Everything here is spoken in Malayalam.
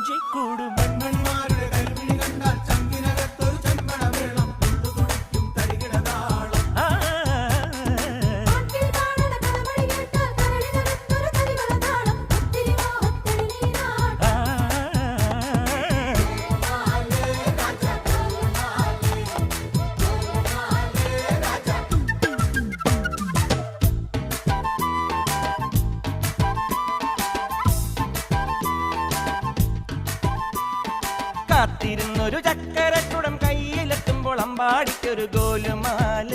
കൊഞ്ചിക്കൂടും പെൺമണിമാരുടെ കൽവിളി കണ്ടാൽ ചങ്കിനകത്തൊരു ചെമ്പട വേണം തുള്ളുതുടിക്കും തരികിടതാളം കാത്തിരുന്നൊരു ചക്കരക്കുടം കയ്യിലെത്തുമ്പോൾ അമ്പാടിക്കൊരു ഗോലുമാല